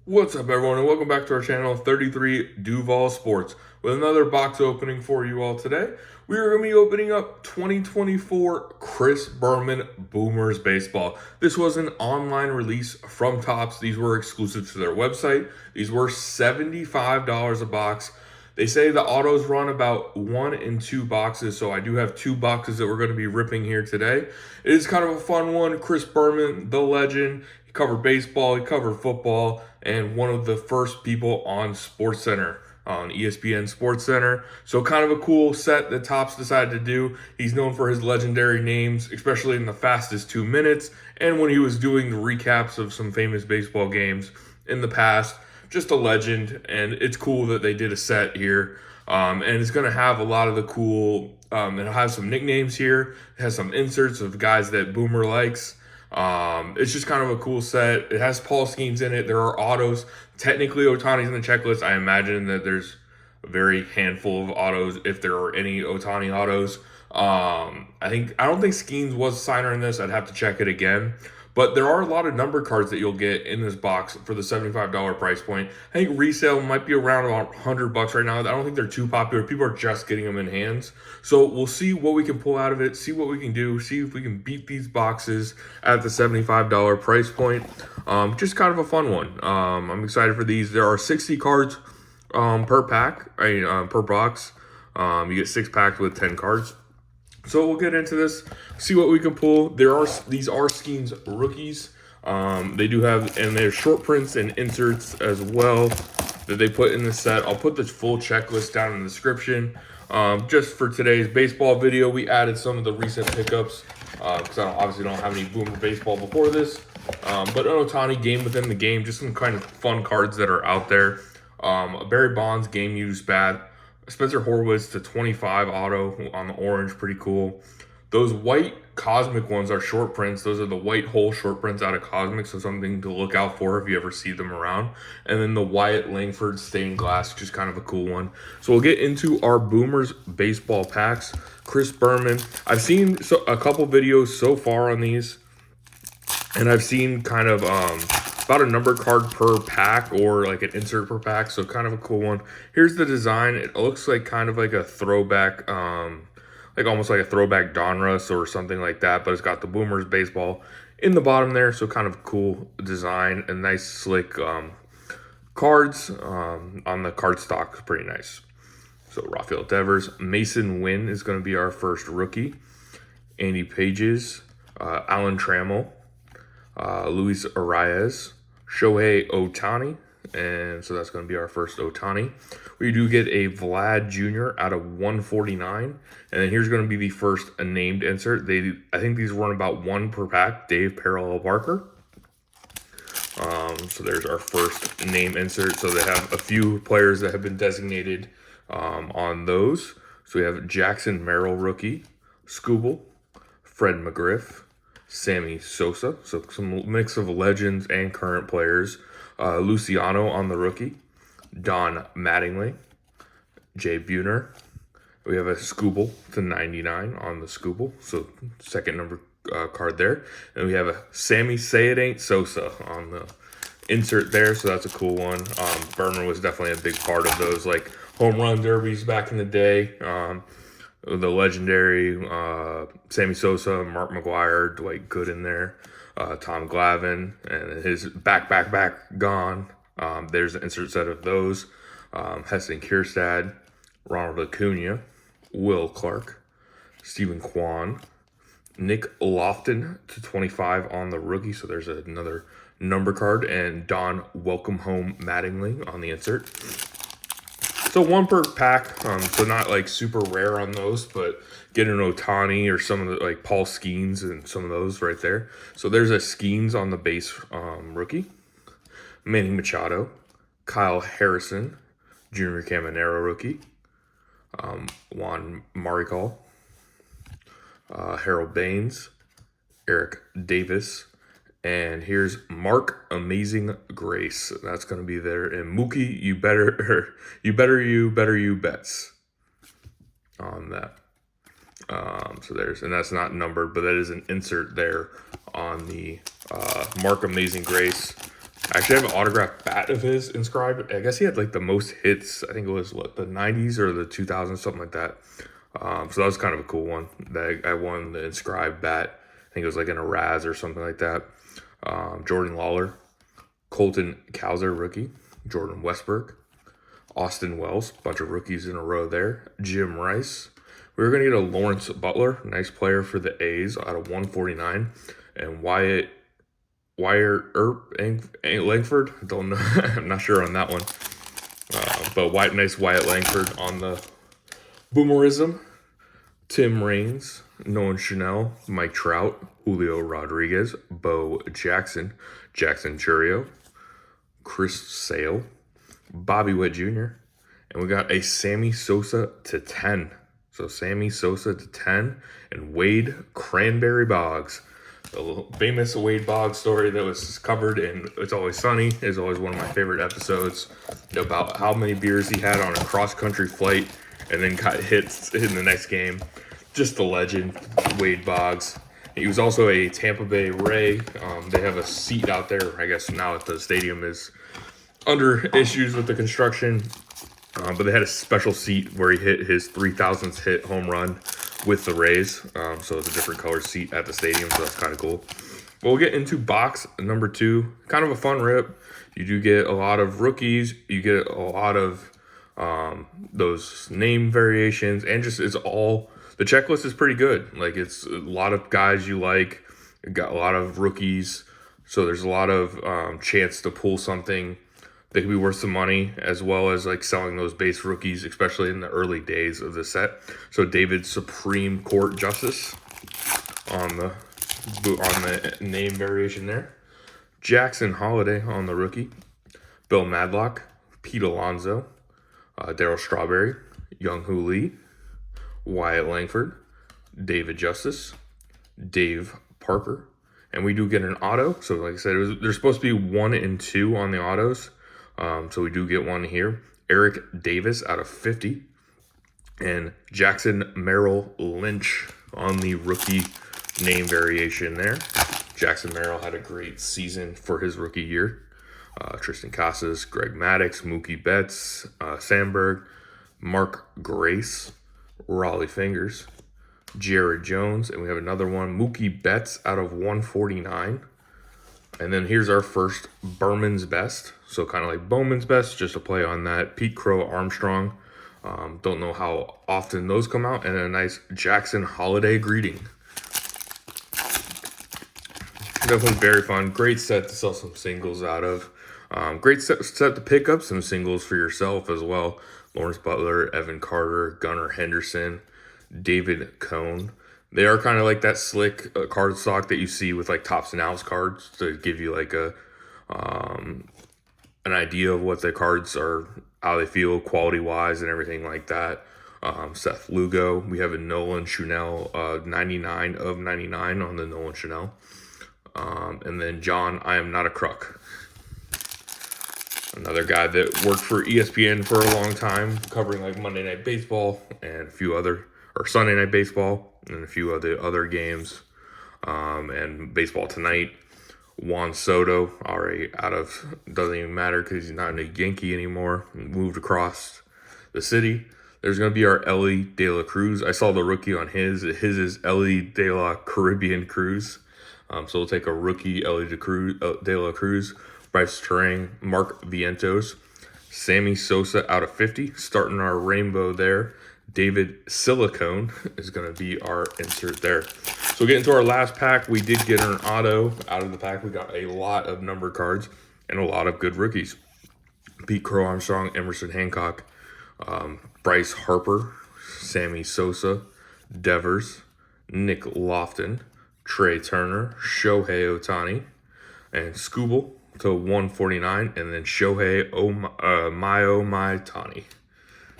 What's up, everyone, and welcome back to our channel, 33 Duval Sports, with another box opening for you all today. We are going to be opening up 2024 Chris Berman Boomers Baseball. This was an online release from Topps. These were exclusive to their website. These were $75 a box. They say the autos run about 1 and 2 boxes, so I do have 2 boxes that we're going to be ripping here today. It is kind of a fun one. Chris Berman, the legend. He covered baseball, he covered football, and one of the first people on SportsCenter, on ESPN SportsCenter. So kind of a cool set that Topps decided to do. He's known for his legendary names, especially in the fastest 2 minutes, and when he was doing the recaps of some famous baseball games in the past. Just a legend, and it's cool that they did a set here. And it's going to have a lot of the cool, it'll have some nicknames here. It has some inserts of guys that Boomer likes. It's just kind of a cool set. It has Paul Skeens in it. There are autos. Technically, Ohtani's in the checklist. I imagine that there's a very handful of autos, if there are any Ohtani autos. I don't think Skeens was a signer in this. I'd have to check it again. But there are a lot of numbered cards that you'll get in this box for the $75 price point. I think resale might be around about $100 right now. I don't think they're too popular. People are just getting them in hands. So we'll see what we can pull out of it, see what we can do, see if we can beat these boxes at the $75 price point. Just kind of a fun one. I'm excited for these. There are 60 cards per pack, per box. You get 6 packs with 10 cards. So we'll get into this, see what we can pull. These are Skeens rookies. They do have, and they're short prints and inserts as well that they put in the set. I'll put the full checklist down in the description. Just for today's baseball video, we added some of the recent pickups because I obviously don't have any Boomer baseball before this. But an Ohtani game within the game, just some kind of fun cards that are out there. A Barry Bonds game used bad. Spencer Horwitz to 25 auto on the orange, pretty cool. Those white Cosmic ones are short prints. Those are the white hole short prints out of Cosmic, so something to look out for if you ever see them around. And then the Wyatt Langford stained glass, which is kind of a cool one. So we'll get into our Boomers baseball packs. Chris Berman. I've seen a couple videos so far on these, and I've seen kind of about a number card per pack or like an insert per pack, so kind of a cool one. Here's the design. It looks like kind of like a throwback, like almost like a throwback Donruss or something like that, but it's got the Boomers baseball in the bottom there, so kind of cool design and nice slick cards on the card stock. Pretty nice. So Rafael Devers, Mason Wynn is going to be our first rookie. Andy Pages, Alan Trammell, Luis Arias, Shohei Ohtani, and so that's going to be our first Ohtani. We do get a Vlad Jr. out of 149, and then here's going to be the first named insert. I think these run about 1 per pack. Dave Parallel Parker. So there's our first name insert. So they have a few players that have been designated on those. So we have Jackson Merrill rookie, Scooble, Fred McGriff, Sammy Sosa, so some mix of legends and current players. Luciano on the rookie, Don Mattingly, Jay Buhner. We have a Scooble to 99 on the Scooble, so second number card there. And we have a Sammy Say It Ain't Sosa on the insert there, so that's a cool one. Berman was definitely a big part of those like home run derbies back in the day. The legendary Sammy Sosa, Mark McGwire, Dwight Gooden there, Tom Glavine, and his back gone. There's an insert set of those. Heston Kjerstad, Ronald Acuna, Will Clark, Stephen Kwan, Nick Lofton to 25 on the rookie. So there's another number card, and Don Welcome Home Mattingly on the insert. So 1 per pack, so not like super rare on those, but get an Ohtani or some of the like Paul Skeens and some of those right there. So there's a Skeens on the base rookie, Manny Machado, Kyle Harrison, Junior Caminero rookie, Juan Marichal, Harold Baines, Eric Davis, and here's Mark Amazing Grace. That's going to be there. And Mookie, you better you bets on that. So there's, and that's not numbered, but that is an insert there on the Mark Amazing Grace. I actually have an autographed bat of his inscribed. I guess he had like the most hits. I think it was what, the 90s or the 2000s, something like that. So that was kind of a cool one. That I won the inscribed bat. I think it was like in a Raz or something like that. Jordan Lawler, Colton Cowser, rookie. Jordan Westbrook, Austin Wells, bunch of rookies in a row there. Jim Rice. We were going to get a Lawrence Butler, nice player for the A's out of 149. And Wyatt Earp Langford. Don't know. I'm not sure on that one. But nice Wyatt Langford on the Boomerism. Tim Raines, Nolan Chanel, Mike Trout, Julio Rodriguez, Bo Jackson, Jackson Churio, Chris Sale, Bobby Witt Jr., and we got a Sammy Sosa to 10. So Sammy Sosa to 10 and Wade Cranberry Boggs. The famous Wade Boggs story that was covered in It's Always Sunny is always one of my favorite episodes, about how many beers he had on a cross-country flight and then got hits in the next game. Just a legend, Wade Boggs. He was also a Tampa Bay Ray. They have a seat out there. I guess now that the stadium is under issues with the construction, but they had a special seat where he hit his 3,000th hit home run with the Rays. So it's a different color seat at the stadium, so that's kind of cool. But we'll get into box number 2. Kind of a fun rip. You do get a lot of rookies. You get a lot of those name variations, and just it's all, the checklist is pretty good. Like, it's a lot of guys you like. You got a lot of rookies, so there's a lot of chance to pull something that could be worth some money, as well as like selling those base rookies, especially in the early days of the set. So David Supreme Court Justice on the name variation there. Jackson Holiday on the rookie. Bill Madlock, Pete Alonso, Darryl Strawberry, Young Hoo Lee, Wyatt Langford, David Justice, Dave Parker. And we do get an auto. So like I said, there's supposed to be 1 and 2 on the autos. So we do get one here. Eric Davis out of 50. And Jackson Merrill Lynch on the rookie name variation there. Jackson Merrill had a great season for his rookie year. Tristan Casas, Greg Maddux, Mookie Betts, Sandberg, Mark Grace, Raleigh Fingers, Jared Jones, and we have another one, Mookie Betts out of 149. And then here's our first Berman's Best. So kind of like Bowman's Best, just a play on that. Pete Crow Armstrong. Don't know how often those come out. And a nice Jackson Holiday greeting. Definitely very fun. Great set to sell some singles out of. Great set to pick up some singles for yourself as well. Lawrence Butler, Evan Carter, Gunnar Henderson, David Cone. They are kind of like that slick card stock that you see with like Topps and Owls cards to give you like an idea of what the cards are, how they feel quality wise and everything like that. Seth Lugo. We have a Nolan Chanel 99 of 99 on the Nolan Chanel. And then John, I Am Not a Crook. Another guy that worked for ESPN for a long time, covering like Monday Night Baseball and a few other, or Sunday Night Baseball and a few other games. And Baseball Tonight. Juan Soto, already out of, doesn't even matter because he's not a Yankee anymore. Moved across the city. There's going to be our Ellie De La Cruz. I saw the rookie on his. His is Ellie De La Caribbean Cruz. So we'll take a rookie Ellie De La Cruz. Bryce Terang, Mark Vientos, Sammy Sosa out of 50. Starting our rainbow there. David Silicone is going to be our insert there. So getting to our last pack, we did get an auto out of the pack. We got a lot of number cards and a lot of good rookies. Pete Crow Armstrong, Emerson Hancock, Bryce Harper, Sammy Sosa, Devers, Nick Lofton, Trey Turner, Shohei Ohtani, and Scooble to 149, and then Shohei Maitani.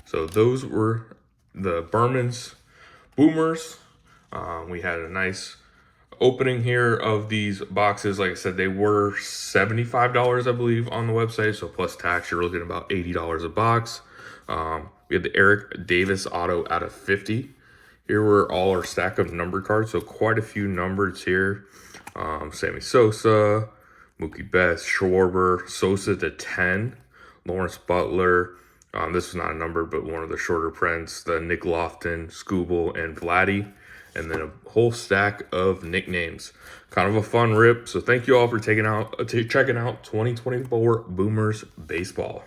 So those were the Berman's Boomers. We had a nice opening here of these boxes. Like I said, they were $75, I believe, on the website. So plus tax, you're looking at about $80 a box. We had the Eric Davis auto out of 50. Here were all our stack of numbered cards. So quite a few numbers here. Sammy Sosa, Mookie Betts, Schwarber, Sosa to 10, Lawrence Butler. This is not a number, but one of the shorter prints. The Nick Lofton, Scooble, and Vladdy. And then a whole stack of nicknames. Kind of a fun rip. So thank you all for checking out 2024 Boomers Baseball.